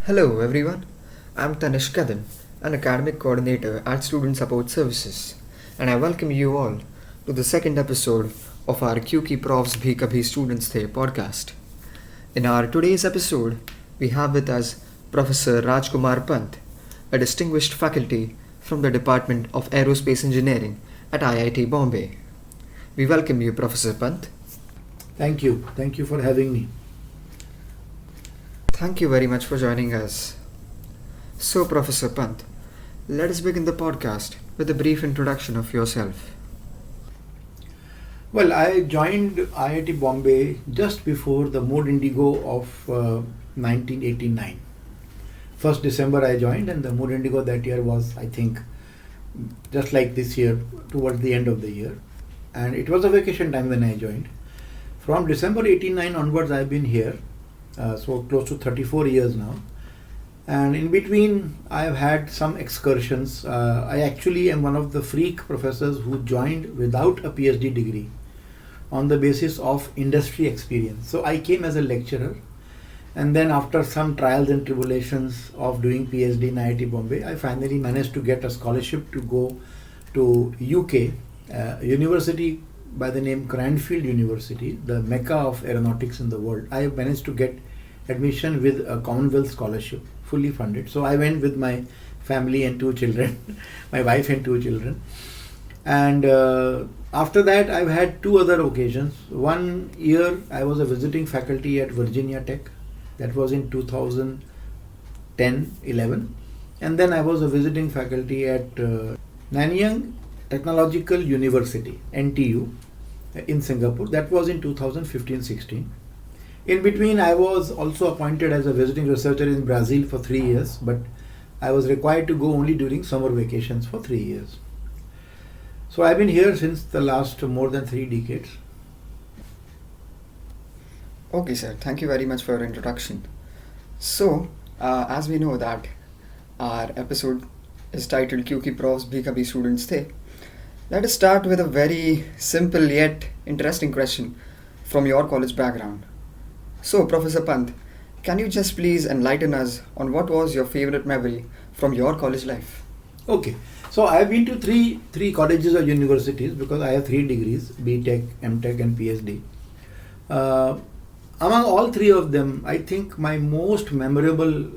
Hello everyone, I'm Tanish Kadan, an academic coordinator at Student Support Services, and I welcome you all to the second episode of our Kyunki Profs Bhi Kabhi Students Thhey podcast. In our today's episode, we have with us Professor Rajkumar Pant, a distinguished faculty from the Department of Aerospace Engineering at IIT Bombay. We welcome you, Professor Pant. Thank you. Thank you for having me. Thank you very much for joining us. So, Professor Pant, let us begin the podcast with a brief introduction of yourself. Well, I joined IIT Bombay just before the Mode Indigo of 1989. 1st December I joined, and the Mode Indigo that year was, I think, just like this year, towards the end of the year. And it was a vacation time when I joined. From December 89 onwards, I've been here. So close to 34 years now, and in between I've had some excursions. I actually am one of the freak professors who joined without a PhD degree on the basis of industry experience. So I came as a lecturer, and then after some trials and tribulations of doing PhD in IIT Bombay, I finally managed to get a scholarship to go to UK, university by the name Cranfield University, the mecca of aeronautics in the world. I managed to get admission with a Commonwealth scholarship, fully funded. So I went with my family and 2 children, my wife and 2 children. And after that, I've had 2 other occasions. One year, I was a visiting faculty at Virginia Tech. That was in 2010-11. And then I was a visiting faculty at Nanyang Technological University, NTU, in Singapore. That was in 2015-16. In between, I was also appointed as a visiting researcher in Brazil for 3 years, but I was required to go only during summer vacations for 3 years. So I've been here since the last more than 3 decades. Okay, sir. Thank you very much for your introduction. So, as we know that our episode is titled Kyunki Profs Bhi Kabhi Students They, let us start with a very simple yet interesting question from your college background. So, Professor Pant, can you just please enlighten us on what was your favorite memory from your college life? Okay, so I have been to three colleges or universities because I have 3 degrees, B.Tech, M.Tech and PhD. Among all 3 of them, I think my most memorable,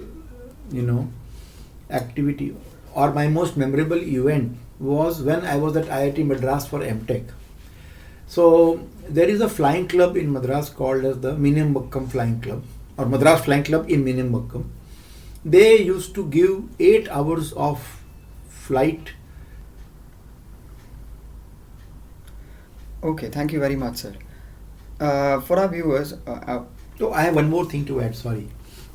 activity or my most memorable event was when I was at IIT Madras for M.Tech. So there is a flying club in Madras called as the Minimum Buckham Flying Club, or Madras Flying Club in Minimum Buckham. They used to give 8 hours of flight. Okay, thank you very much, sir. For our viewers, So I have one more thing to add, sorry.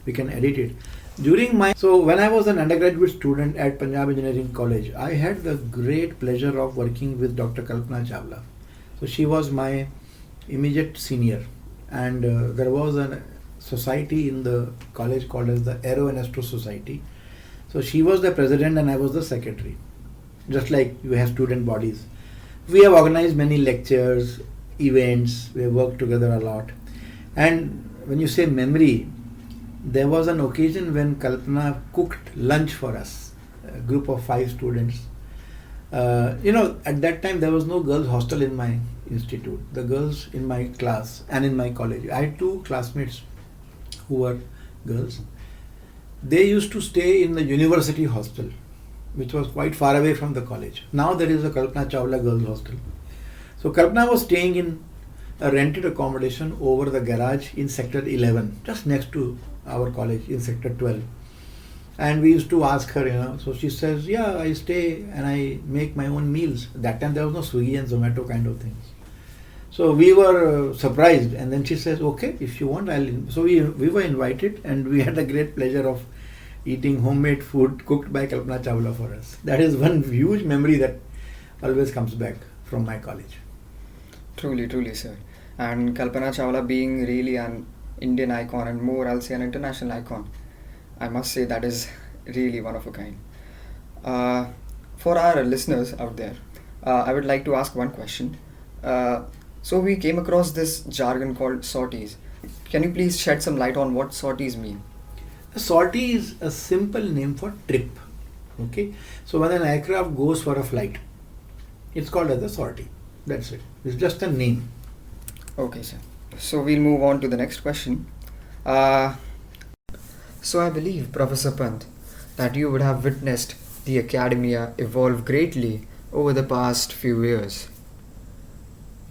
We can edit it. When I was an undergraduate student at Punjab Engineering College, I had the great pleasure of working with Dr. Kalpana Chawla. So she was my immediate senior, and there was a society in the college called as the Aero and Astro Society. So she was the president and I was the secretary, just like you have student bodies. We have organized many lectures, events, we have worked together a lot. And when you say memory, there was an occasion when Kalpana cooked lunch for us, a group of 5 students. At that time there was no girls' hostel in my institute. The girls in my class and in my college, I had 2 classmates who were girls. They used to stay in the university hostel, which was quite far away from the college. Now there is a Kalpana Chawla girls' hostel. So Kalpana was staying in a rented accommodation over the garage in sector 11, just next to our college in sector 12. And we used to ask her, so she says, yeah, I stay and I make my own meals. That time there was no Swiggy and Zomato kind of things. So we were surprised, and then she says, okay, if you want, So we were invited, and we had a great pleasure of eating homemade food cooked by Kalpana Chawla for us. That is one huge memory that always comes back from my college. Truly, truly, sir. And Kalpana Chawla being really an Indian icon and more, I'll say, an international icon, I must say that is really one of a kind. For our listeners out there, I would like to ask one question. So we came across this jargon called sorties. Can you please shed some light on what sorties mean? A sortie is a simple name for trip. Okay, so when an aircraft goes for a flight, it's called as a sortie. That's it. It's just a name. Okay, sir. So we'll move on to the next question. Uh, so I believe, Professor Pant, that you would have witnessed the academia evolve greatly over the past few years.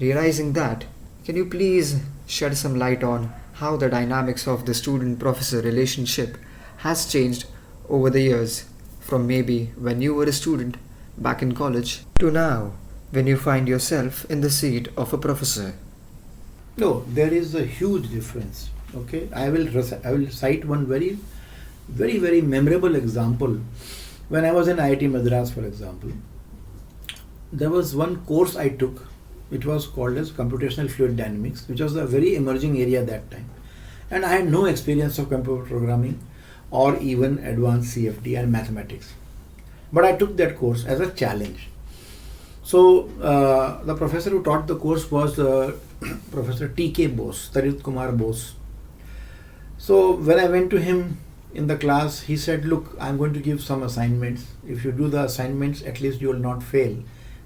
Realizing that, can you please shed some light on how the dynamics of the student-professor relationship has changed over the years, from maybe when you were a student back in college to now when you find yourself in the seat of a professor? No, there is a huge difference. Okay, I will cite one very memorable example. When I was in IIT Madras, for example, there was one course I took. It was called as computational fluid dynamics, which was a very emerging area at that time. And I had no experience of computer programming or even advanced CFD and mathematics. But I took that course as a challenge. So the professor who taught the course was Professor T.K. Bose, Rajkumar Bose. So when I went to him in the class, he said, look, I'm going to give some assignments. If you do the assignments, at least you will not fail.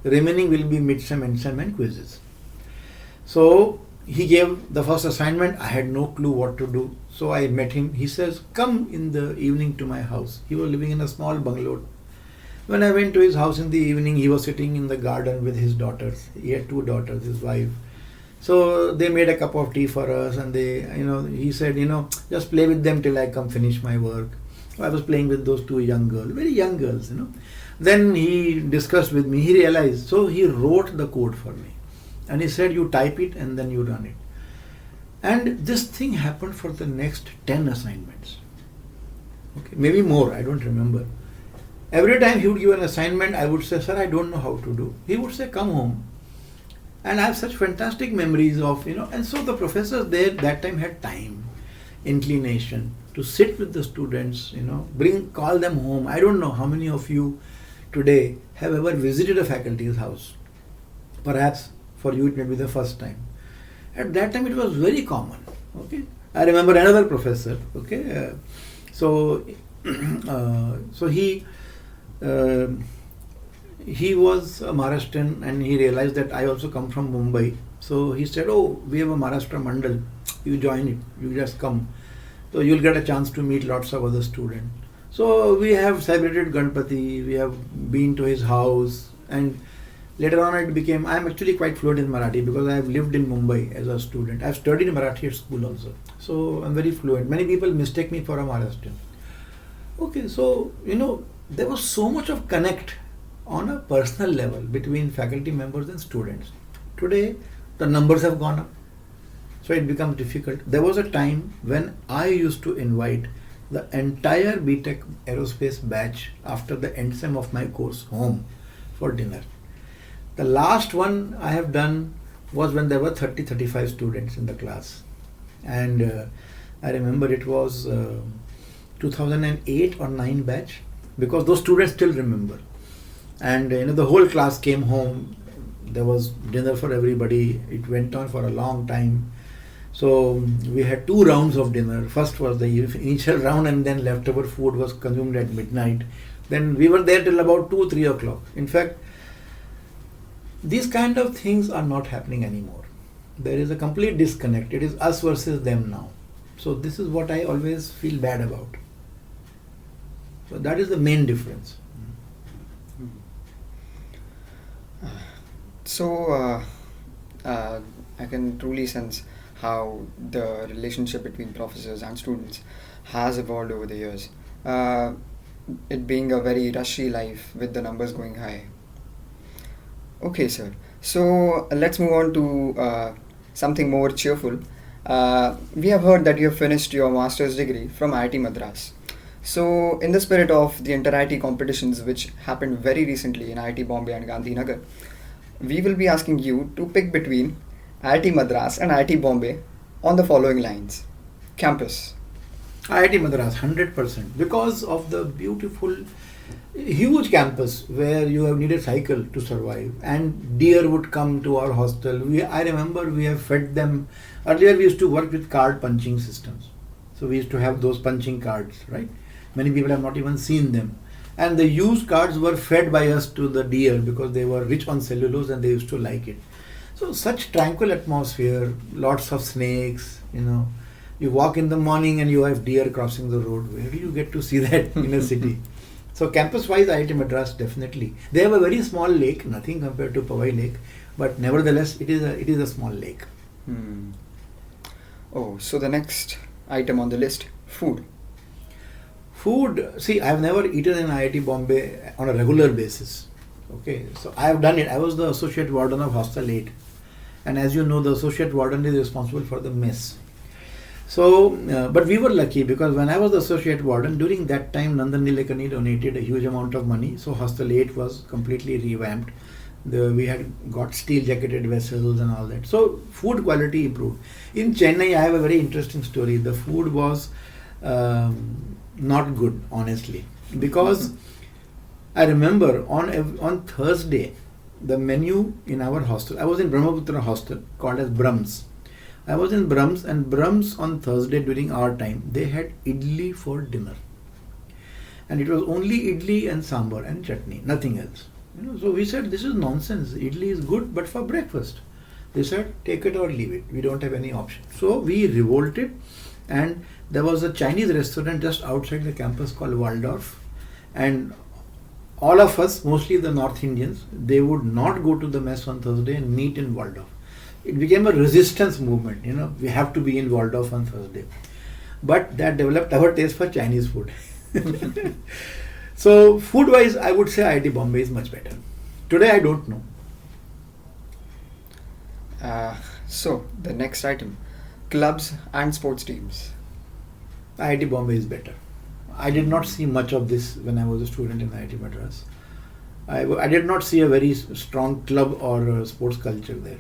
The remaining will be mid-sem, end-sem and quizzes. So he gave the first assignment. I had no clue what to do. So I met him. He says, come in the evening to my house. He was living in a small bungalow. When I went to his house in the evening, he was sitting in the garden with his daughters. He had two daughters, his wife. So they made a cup of tea for us, and he said, just play with them till I come finish my work. So I was playing with those two young girls, very young girls, Then he discussed with me, he realized, so he wrote the code for me. And he said, you type it and then you run it. And this thing happened for the next 10 assignments. Okay, maybe more, I don't remember. Every time he would give an assignment, I would say, sir, I don't know how to do. He would say, come home. And I have such fantastic memories of, and so the professors there that time had time, inclination to sit with the students, call them home. I don't know how many of you today have ever visited a faculty's house. Perhaps for you it may be the first time. At that time it was very common. Okay, I remember another professor. Okay, so he was a Maharashtrian and he realized that I also come from Mumbai. So he said, oh, we have a Maharashtra Mandal. You join it. You just come. So you'll get a chance to meet lots of other students. So we have celebrated Ganpati. We have been to his house. And later on it became, I'm actually quite fluent in Marathi because I have lived in Mumbai as a student. I've studied Marathi at school also. So I'm very fluent. Many people mistake me for a Maharashtrian. Okay, so, there was so much of connect on a personal level between faculty members and students. Today, the numbers have gone up. So it becomes difficult. There was a time when I used to invite the entire BTech aerospace batch after the end sem of my course home for dinner. The last one I have done was when there were 30-35 students in the class. And I remember it was 2008 or 9 batch, because those students still remember. And the whole class came home. There was dinner for everybody. It went on for a long time. So we had 2 rounds of dinner. First was the initial round, and then leftover food was consumed at midnight. Then we were there till about 2-3 o'clock. In fact, these kind of things are not happening anymore. There is a complete disconnect. It is us versus them now. So this is what I always feel bad about. So that is the main difference. So I can truly sense how the relationship between professors and students has evolved over the years. It being a very rushy life with the numbers going high. Okay, sir. So let's move on to something more cheerful. We have heard that you have finished your master's degree from IIT Madras. So in the spirit of the inter-IIT competitions which happened very recently in IIT Bombay and Gandhinagar, we will be asking you to pick between IIT Madras and IIT Bombay on the following lines. Campus. IIT Madras, 100%. Because of the beautiful, huge campus where you have needed cycle to survive, and deer would come to our hostel. I remember we have fed them. Earlier we used to work with card punching systems. So we used to have those punching cards, right? Many people have not even seen them. And the used cards were fed by us to the deer because they were rich on cellulose and they used to like it. So such tranquil atmosphere, lots of snakes, You walk in the morning and you have deer crossing the road. Where do you get to see that in a city? So campus-wise, IIT Madras definitely. They have a very small lake, nothing compared to Powai Lake, but nevertheless, it is a small lake. Oh, so the next item on the list, food. Food, see, I have never eaten in IIT Bombay on a regular basis. Okay, so I have done it. I was the associate warden of Hostel 8. And as you know, the associate warden is responsible for the mess. So, but we were lucky because when I was the associate warden, during that time, Nandan Nilekani donated a huge amount of money. So Hostel 8 was completely revamped. We had got steel jacketed vessels and all that. So food quality improved. In Chennai, I have a very interesting story. The food was not good, honestly, because I remember on Thursday, the menu in our hostel, I was in Brahmaputra hostel called as Brahms. I was in Brahms, and Brahms on Thursday during our time, they had idli for dinner. And it was only idli and sambar and chutney, nothing else. So we said, this is nonsense. Idli is good, but for breakfast. They said, take it or leave it. We don't have any option. So we revolted, and there was a Chinese restaurant just outside the campus called Waldorf. And all of us, mostly the North Indians, they would not go to the mess on Thursday and meet in Waldorf. It became a resistance movement, we have to be in Waldorf on Thursday. But that developed our taste for Chinese food. So food wise, I would say IIT Bombay is much better. Today I don't know. So the next item, clubs and sports teams. IIT Bombay is better. I did not see much of this when I was a student in IIT Madras. I did not see a very strong club or sports culture there.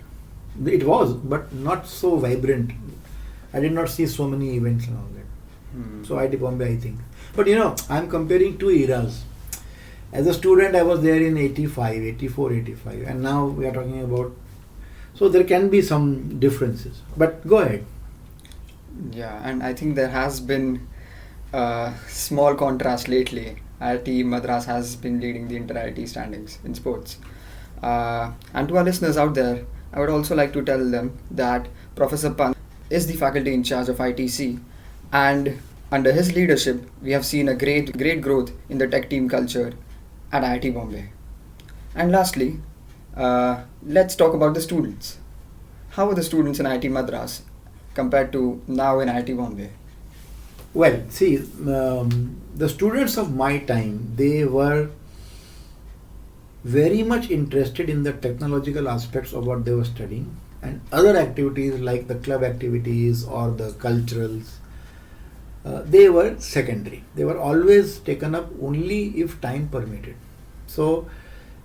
It was, but not so vibrant. I did not see so many events and all that. So IIT Bombay, I think. But I'm comparing two eras. As a student, I was there in 85, 84, 85. And now we are talking about... So there can be some differences. But go ahead. Yeah, and I think there has been a small contrast lately. IIT Madras has been leading the inter-IIT standings in sports. And to our listeners out there, I would also like to tell them that Professor Pant is the faculty in charge of ITC, and under his leadership, we have seen a great growth in the tech team culture at IIT Bombay. And lastly, let's talk about the students. How are the students in IIT Madras compared to now in IIT Bombay? Well, see, the students of my time, they were very much interested in the technological aspects of what they were studying, and other activities like the club activities or the culturals, they were secondary. They were always taken up only if time permitted. So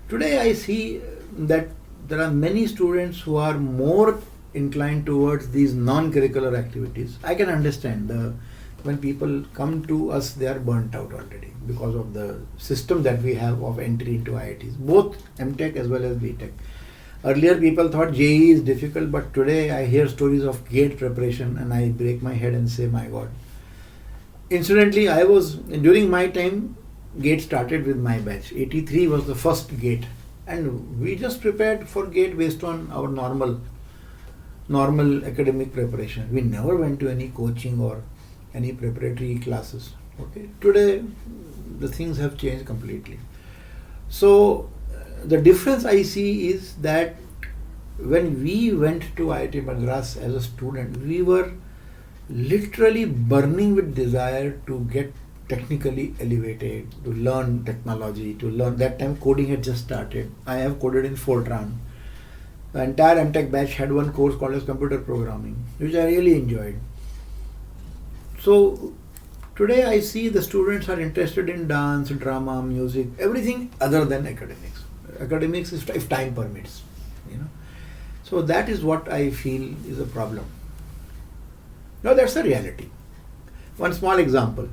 today I see that there are many students who are more inclined towards these non-curricular activities. I can understand when people come to us, they are burnt out already because of the system that we have of entry into IITs, both MTech as well as BTech. Earlier people thought JEE is difficult, but today I hear stories of GATE preparation and I break my head and say, my God. Incidentally, during my time, GATE started with my batch. 83 was the first GATE, and we just prepared for GATE based on our normal academic preparation. We never went to any coaching or any preparatory classes. Okay, today the things have changed completely. So the difference I see is that when we went to IIT Madras as a student, we were literally burning with desire to get technically elevated, to learn technology, to learn. That time coding had just started. I have coded in Fortran. The entire MTech batch had one course called as computer programming, which I really enjoyed. So today I see the students are interested in dance, drama, music, everything other than academics. Academics is if time permits, So that is what I feel is a problem. No, that's the reality. One small example.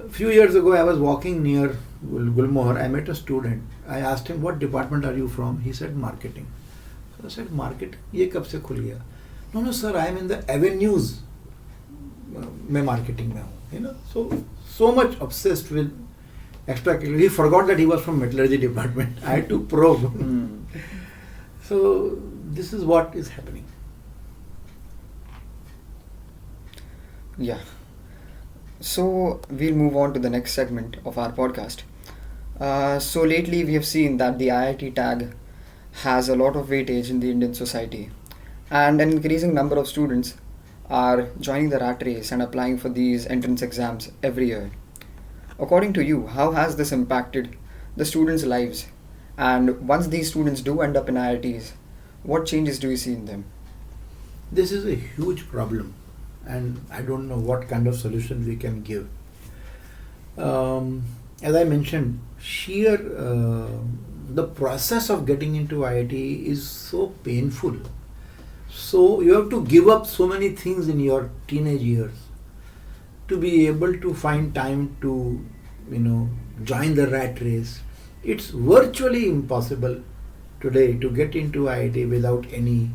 A few years ago, I was walking near Gulmohar. I met a student. I asked him, what department are you from? He said, marketing. So I said, marketing? Ye kab se khul gaya? No, sir, I am in the avenues मैं marketing में हूँ, so much obsessed with extracurricular. He forgot that he was from metallurgy department. I had to probe. So this is what is happening. Yeah. So we'll move on to the next segment of our podcast. So lately we have seen that the IIT tag has a lot of weightage in the Indian society, and an increasing number of students are joining the rat race and applying for these entrance exams every year. According to you, how has this impacted the students' lives? And once these students do end up in IITs, what changes do you see in them? This is a huge problem, and I don't know what kind of solution we can give. As I mentioned, sheer the process of getting into IIT is so painful. So you have to give up so many things in your teenage years to be able to find time to, join the rat race. It's virtually impossible today to get into IIT without any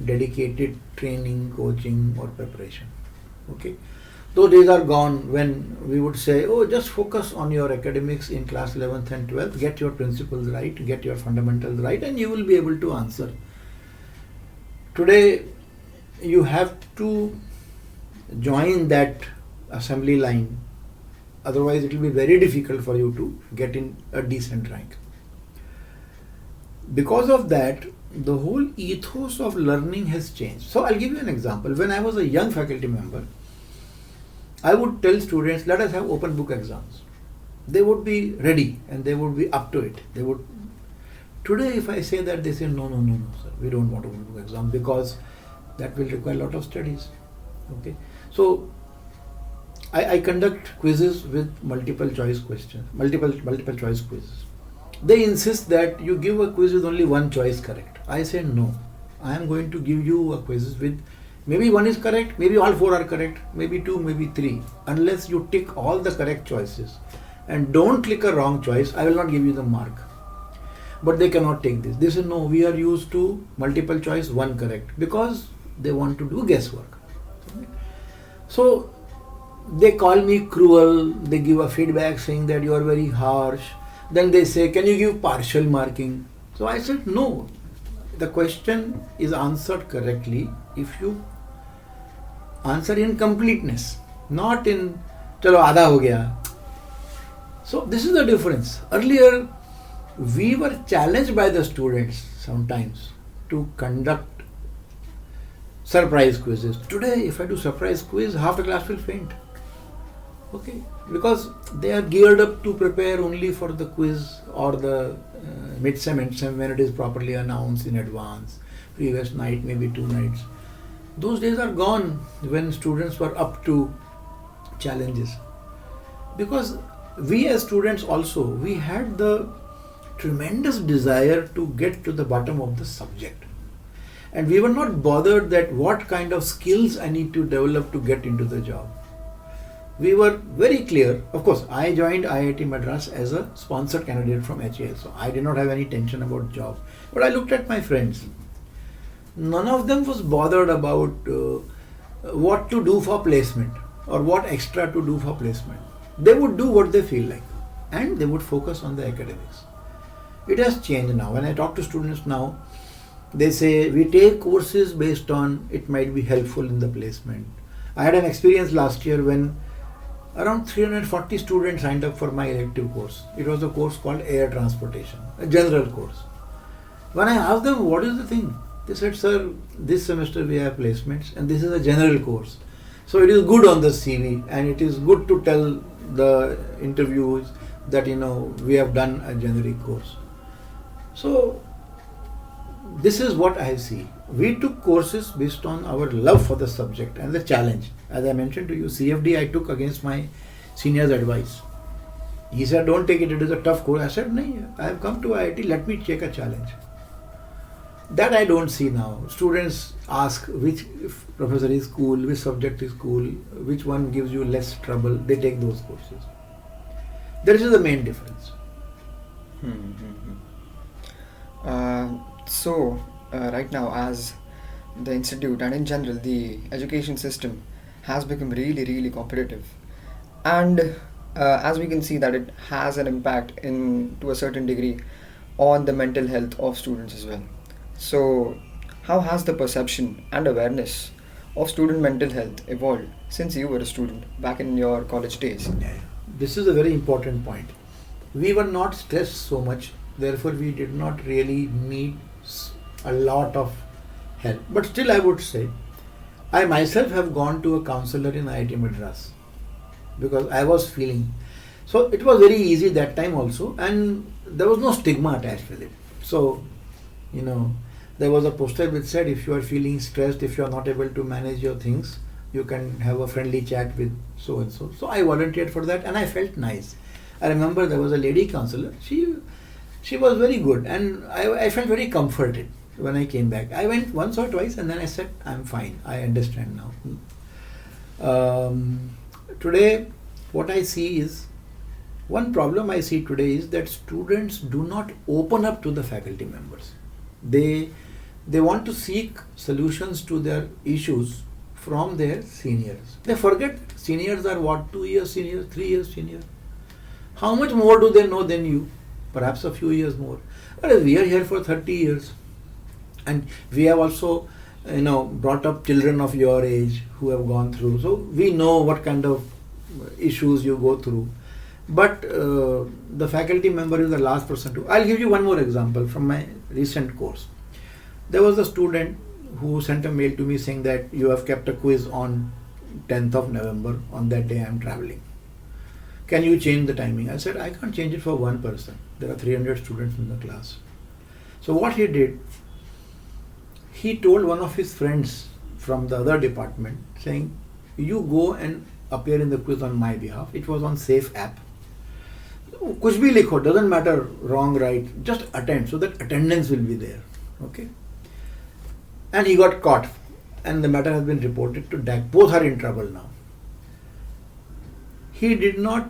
dedicated training, coaching or preparation. Okay. Those days are gone when we would say, oh, just focus on your academics in class 11th and 12th, get your principles right, get your fundamentals right, and you will be able to answer. Today, you have to join that assembly line. Otherwise, it will be very difficult for you to get in a decent rank. Because of that, the whole ethos of learning has changed. So I'll give you an example. When I was a young faculty member, I would tell students, let us have open book exams. They would be ready and they would be up to it. Today, if I say that, they say, no, sir, we don't want open book exam because that will require a lot of studies. Okay. So I conduct quizzes with multiple choice questions, multiple choice quizzes. They insist that you give a quiz with only one choice correct. I say no. I am going to give you a quiz with maybe one is correct, maybe all four are correct, maybe two, maybe three. Unless you tick all the correct choices and don't click a wrong choice, I will not give you the mark. But they cannot take this. They say no, we are used to multiple choice, one correct, because they want to do guesswork. So they call me cruel, they give a feedback saying that you are very harsh. Then they say, can you give partial marking? So I said, no. The question is answered correctly if you answer in completeness, not in, chalo आधा हो गया. So this is the difference. Earlier, we were challenged by the students sometimes to conduct surprise quizzes. Today, if I do surprise quiz, half the class will faint. Okay, because they are geared up to prepare only for the quiz or the mid-sem, end-sem when it is properly announced in advance, previous night, maybe 2 nights. Those days are gone when students were up to challenges. Because we as students also, we had the tremendous desire to get to the bottom of the subject. And we were not bothered that what kind of skills I need to develop to get into the job. We were very clear. Of course, I joined IIT Madras as a sponsored candidate from HAL, so I did not have any tension about job. But I looked at my friends. None of them was bothered about what to do for placement or what extra to do for placement. They would do what they feel like and they would focus on the academics. It has changed now. When I talk to students now, they say we take courses based on it might be helpful in the placement. I had an experience last year when around 340 students signed up for my elective course. It was a course called Air Transportation, a general course. When I asked them what is the thing, they said, sir, this semester we have placements and this is a general course. So it is good on the CV and it is good to tell the interviews that we have done a generic course. So this is what I see. We took courses based on our love for the subject and the challenge. As I mentioned to you, CFD I took against my senior's advice. He said, don't take it, it is a tough course. I said, no, I have come to IIT, let me take a challenge. That I don't see now. Students ask which professor is cool, which subject is cool, which one gives you less trouble. They take those courses. That is the main difference. So, right now, as the institute and in general the education system has become really, really competitive. And as we can see that it has an impact in to a certain degree on the mental health of students as well. So how has the perception and awareness of student mental health evolved since you were a student back in your college days? Yeah. This is a very important point. We were not stressed so much, therefore we did not really need a lot of help. But still I would say, I myself have gone to a counselor in IIT Madras because I was feeling. So it was very easy that time also, and there was no stigma attached with it. So, there was a poster which said if you are feeling stressed, if you are not able to manage your things, you can have a friendly chat with so and so. So I volunteered for that and I felt nice. I remember there was a lady counselor. She was very good and I felt very comforted when I came back. I went once or twice and then I said, I'm fine. I understand now. Today, what I see is, one problem I see today is that students do not open up to the faculty members. They want to seek solutions to their issues from their seniors. They forget seniors are what, 2 years senior, 3 years senior. How much more do they know than you? Perhaps a few years more. But we are here for 30 years. And we have also, brought up children of your age who have gone through. So we know what kind of issues you go through. But the faculty member is the last person to. I'll give you one more example from my recent course. There was a student who sent a mail to me saying that you have kept a quiz on 10th of November. On that day I am traveling. Can you change the timing? I said, I can't change it for one person. There are 300 students in the class. So what he did, he told one of his friends from the other department saying, you go and appear in the quiz on my behalf. It was on Safe app. Kuch bhi likho, doesn't matter wrong, right, just attend so that attendance will be there. Okay. And he got caught and the matter has been reported to DAC. Both are in trouble now. He did not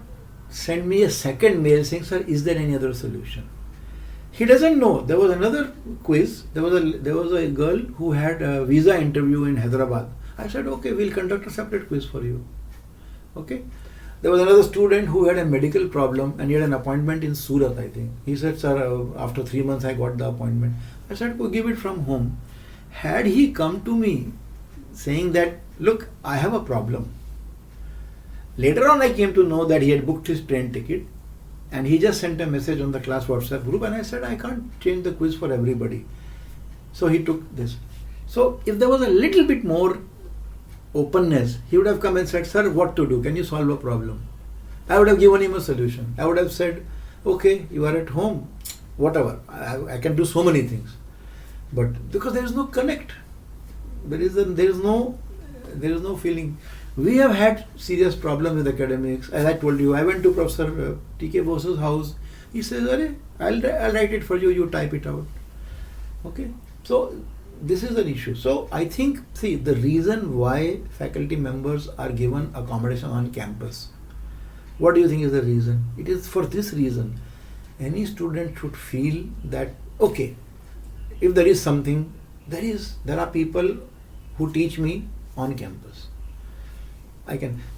send me a second mail saying, sir, is there any other solution? He doesn't know. There was another quiz. There was a girl who had a visa interview in Hyderabad. I said, okay, we'll conduct a separate quiz for you. Okay. There was another student who had a medical problem and he had an appointment in Surat, I think. He said, sir, after 3 months I got the appointment. I said, go give it from home. Had he come to me saying that, look, I have a problem. Later on I came to know that he had booked his train ticket and he just sent a message on the class WhatsApp group and I said, I can't change the quiz for everybody. So he took this. So if there was a little bit more openness, he would have come and said, sir, what to do? Can you solve a problem? I would have given him a solution. I would have said, okay, you are at home, whatever. I can do so many things. But because there is no connect, there is no feeling. We have had serious problems with academics. As I told you, I went to Professor T.K. Bose's house. He says, I'll write it for you, you type it out. Okay. So this is an issue. So I think, see, the reason why faculty members are given accommodation on campus, what do you think is the reason? It is for this reason. Any student should feel that, okay, if there is something, there are people who teach me on campus.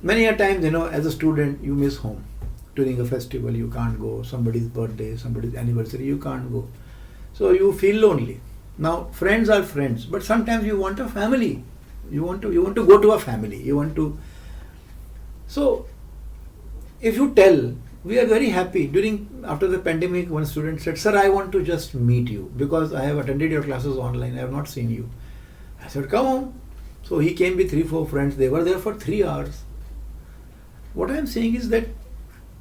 Many a times, as a student, you miss home. During a festival, you can't go. Somebody's birthday, somebody's anniversary, you can't go. So you feel lonely. Now, friends are friends, but sometimes you want a family. You want to go to a family. So, if you tell, we are very happy. After the pandemic, one student said, sir, I want to just meet you because I have attended your classes online. I have not seen you. I said, come on. So he came with 3-4 friends. They were there for 3 hours. What I am saying is that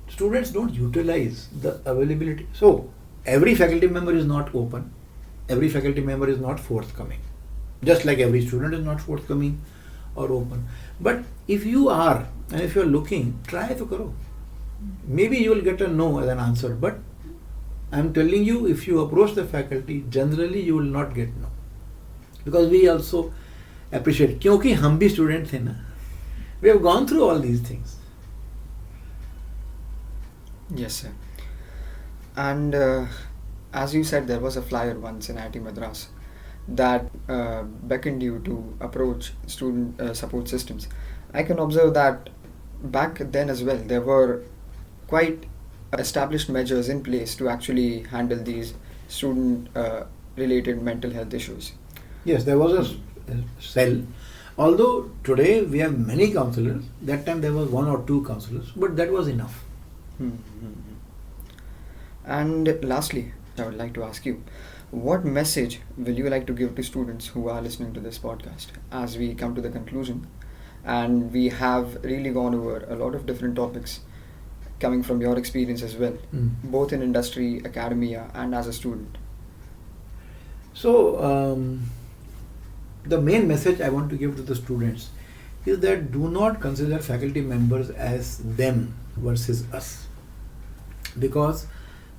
students don't utilize the availability. So every faculty member is not open. Every faculty member is not forthcoming. Just like every student is not forthcoming or open. But if you are, and if you are looking, try to karo. Maybe you will get a no as an answer. But I am telling you, if you approach the faculty, generally you will not get no. Because we also appreciate. Kyunki hum bhi student the na. We have gone through all these things. Yes, sir. And as you said, there was a flyer once in IIT Madras that beckoned you to approach student support systems. I can observe that back then as well, there were quite established measures in place to actually handle these student related mental health issues. Yes, there was a cell. Although today we have many counselors, that time there was one or two counselors, but that was enough. And lastly, I would like to ask you, what message will you like to give to students who are listening to this podcast as we come to the conclusion? And we have really gone over a lot of different topics coming from your experience as well, both in industry, academia, and as a student. So, the main message I want to give to the students is that do not consider faculty members as them versus us, because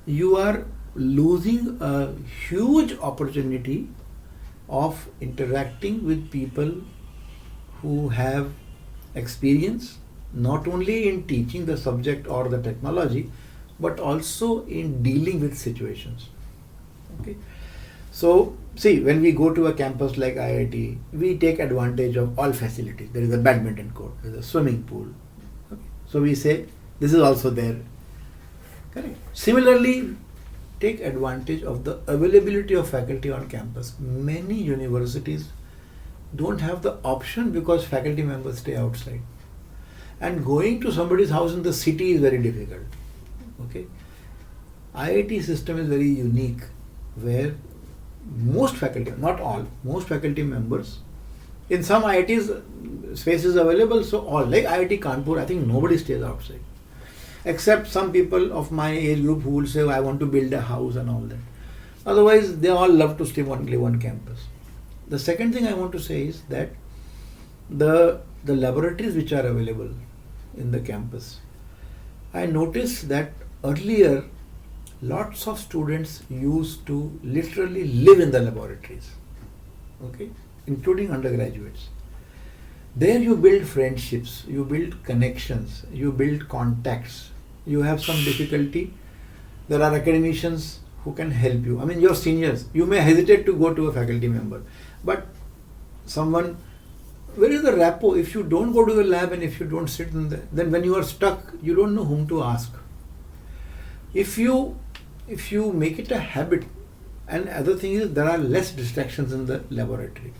you are losing a huge opportunity of interacting with people who have experience not only in teaching the subject or the technology, but also in dealing with situations. Okay. So, see, when we go to a campus like IIT, we take advantage of all facilities. There is a badminton court, there is a swimming pool. Okay. So we say, this is also there. Correct. Similarly, take advantage of the availability of faculty on campus. Many universities don't have the option because faculty members stay outside. And going to somebody's house in the city is very difficult. Okay. IIT system is very unique, where most faculty, not all, most faculty members, in some IITs space is available, so all, like IIT Kanpur, I think nobody stays outside. Except some people of my age group who will say, I want to build a house and all that. Otherwise, they all love to stay only one campus. The second thing I want to say is that the laboratories which are available in the campus, I noticed that earlier lots of students used to literally live in the laboratories, okay, including undergraduates. There you build friendships, you build connections, you build contacts. You have some difficulty, there are academicians who can help you. I mean, your seniors, you may hesitate to go to a faculty member, but someone, where is the rapport? If you don't go to the lab and if you don't sit in the, then when you are stuck, you don't know whom to ask. If you make it a habit, and other thing is there are less distractions in the laboratory.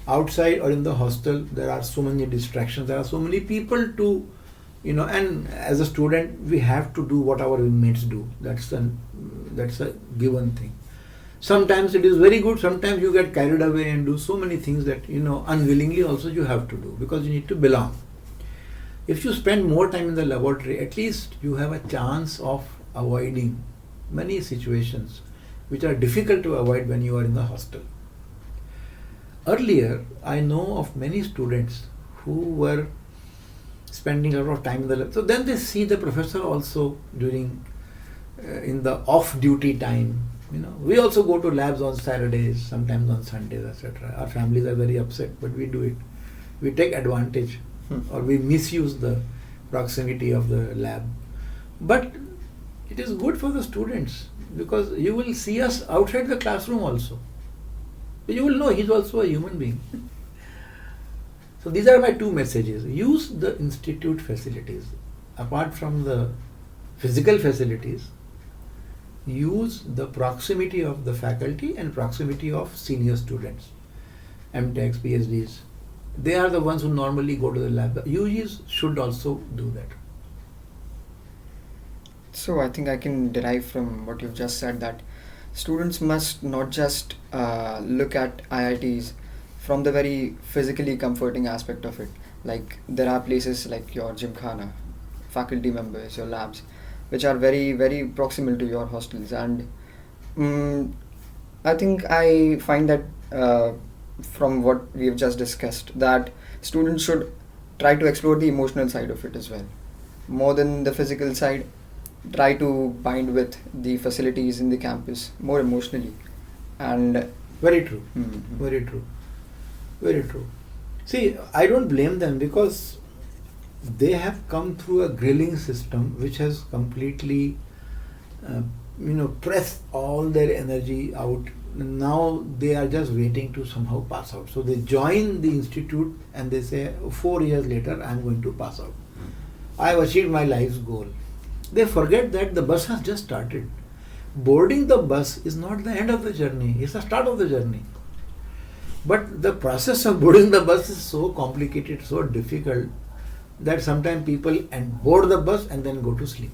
Outside or in the hostel, there are so many distractions, there are so many people to, and as a student, we have to do what our roommates do. That's a given thing. Sometimes it is very good, sometimes you get carried away and do so many things that, unwillingly also you have to do because you need to belong. If you spend more time in the laboratory, at least you have a chance of avoiding many situations which are difficult to avoid when you are in the hostel. Earlier, I know of many students who were spending a lot of time in the lab. So then they see the professor also during, in the off-duty time. We also go to labs on Saturdays, sometimes on Sundays, etc. Our families are very upset, but we do it. We take advantage or we misuse the proximity of the lab. But it is good for the students because you will see us outside the classroom also. You will know he's also a human being. So these are my two messages. Use the institute facilities. Apart from the physical facilities, use the proximity of the faculty and proximity of senior students, MTechs, PhDs. They are the ones who normally go to the lab. UGs should also do that. So I think I can derive from what you've just said that students must not just look at IITs from the very physically comforting aspect of it. Like there are places like your gymkhana, faculty members, your labs, which are very, very proximal to your hostels. And I think I find that from what we've just discussed, that students should try to explore the emotional side of it as well. More than the physical side, try to bind with the facilities in the campus more emotionally. And very true. Very true. Very true. See, I don't blame them because they have come through a grilling system which has completely pressed all their energy out now they are just waiting to somehow pass out. So they join the institute and they say 4 years later I am going to pass out. I have achieved my life's goal. They forget that the bus has just started. Boarding the bus is not the end of the journey, it's the start of the journey. But the process of boarding the bus is so complicated, so difficult, that sometimes people board the bus and then go to sleep.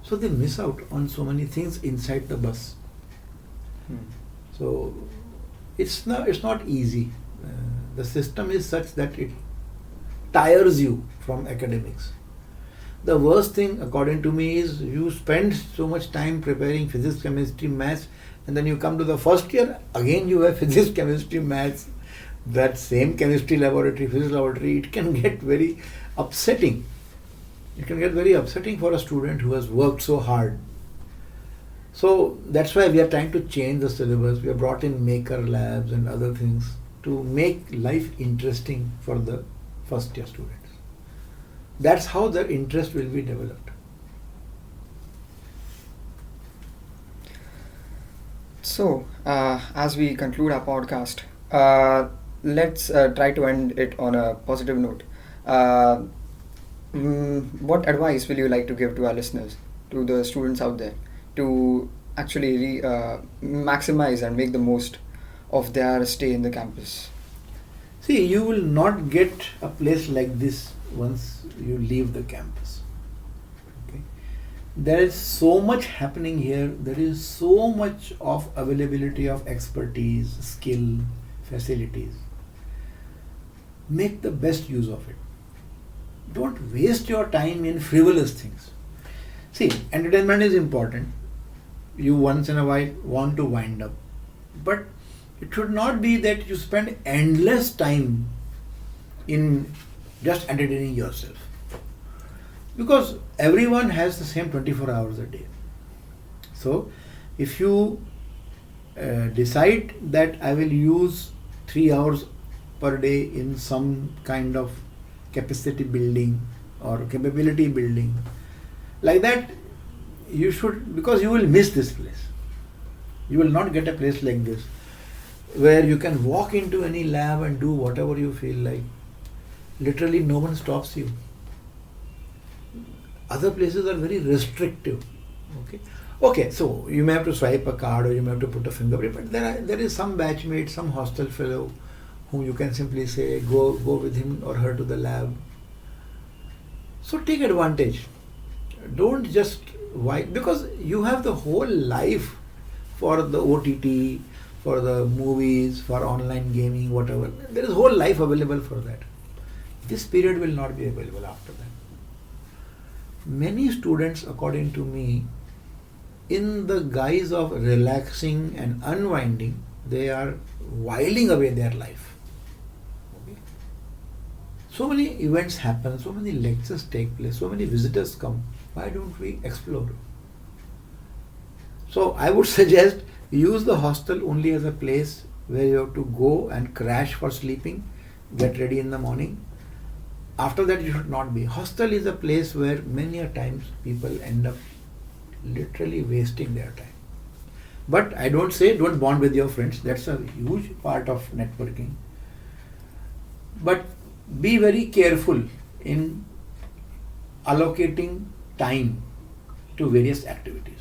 So they miss out on so many things inside the bus. So it's not easy. The system is such that it tires you from academics. The worst thing, according to me, is you spend so much time preparing physics, chemistry, maths, and then you come to the first year, again you have physics, chemistry, maths, that same chemistry laboratory, physics laboratory. It can get very upsetting. It can get very upsetting for a student who has worked so hard. So that's why we are trying to change the syllabus. We have brought in maker labs and other things to make life interesting for the first year students. That's how their interest will be developed. So, as we conclude our podcast, let's try to end it on a positive note. What advice will you like to give to our listeners, to the students out there, to actually maximize and make the most of their stay in the campus? See, you will not get a place like this once you leave the campus. Okay? There is so much happening here. There is so much of availability of expertise, skill, facilities. Make the best use of it. Don't waste your time in frivolous things. See, entertainment is important. You once in a while want to wind up. But it should not be that you spend endless time in just entertaining yourself. Because everyone has the same 24 hours a day. So, if you decide that I will use 3 hours per day in some kind of capacity building or capability building, like that, you should, because you will miss this place. You will not get a place like this where you can walk into any lab and do whatever you feel like. Literally no one stops you. Other places are very restrictive. Okay, so you may have to swipe a card or you may have to put a fingerprint, but there is some batchmate, some hostel fellow whom you can simply say, go with him or her to the lab. So take advantage. Don't just because you have the whole life for the OTT, for the movies, for online gaming, whatever. There is whole life available for that. This period will not be available after that. Many students, according to me, in the guise of relaxing and unwinding, they are whiling away their life. Okay? So many events happen, so many lectures take place, so many visitors come. Why don't we explore? So I would suggest use the hostel only as a place where you have to go and crash for sleeping, get ready in the morning. After that you should not be. Hostel is a place where many a times people end up literally wasting their time. But I don't say don't bond with your friends. That's a huge part of networking. But be very careful in allocating time to various activities.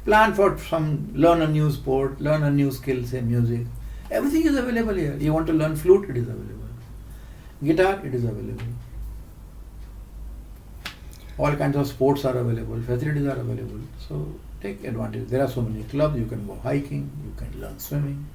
Plan for learn a new sport, learn a new skill, say music. Everything is available here. You want to learn flute, it is available. Guitar, it is available. All kinds of sports are available, facilities are available. So take advantage. There are so many clubs, you can go hiking, you can learn swimming.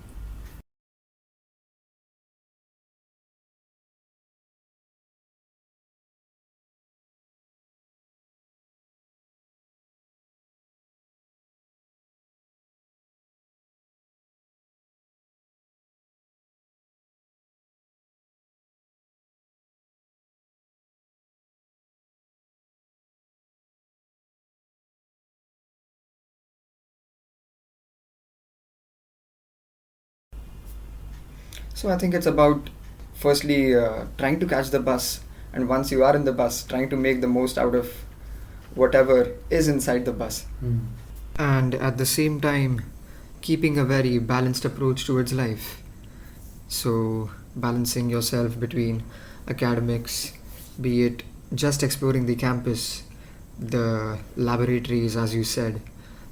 So I think it's about firstly trying to catch the bus, and once you are in the bus, trying to make the most out of whatever is inside the bus. And at the same time, keeping a very balanced approach towards life. So, balancing yourself between academics, be it just exploring the campus, the laboratories, as you said,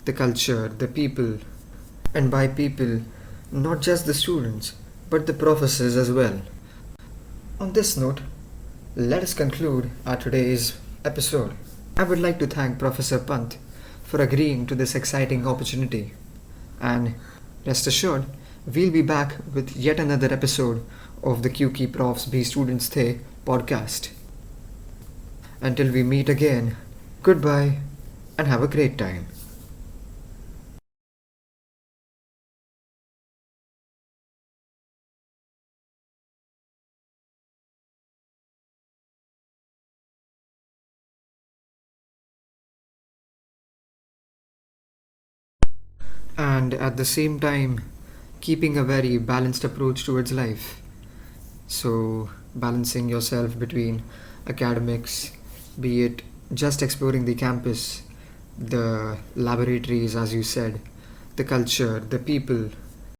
the culture, the people, and by people, not just the students, but the professors as well. On this note, let us conclude our today's episode. I would like to thank Professor Pant for agreeing to this exciting opportunity. And rest assured, we'll be back with yet another episode of the Kyunki Profs Be Students Thhey podcast. Until we meet again, goodbye and have a great time. And at the same time, keeping a very balanced approach towards life. So, balancing yourself between academics, be it just exploring the campus, the laboratories, as you said, the culture, the people,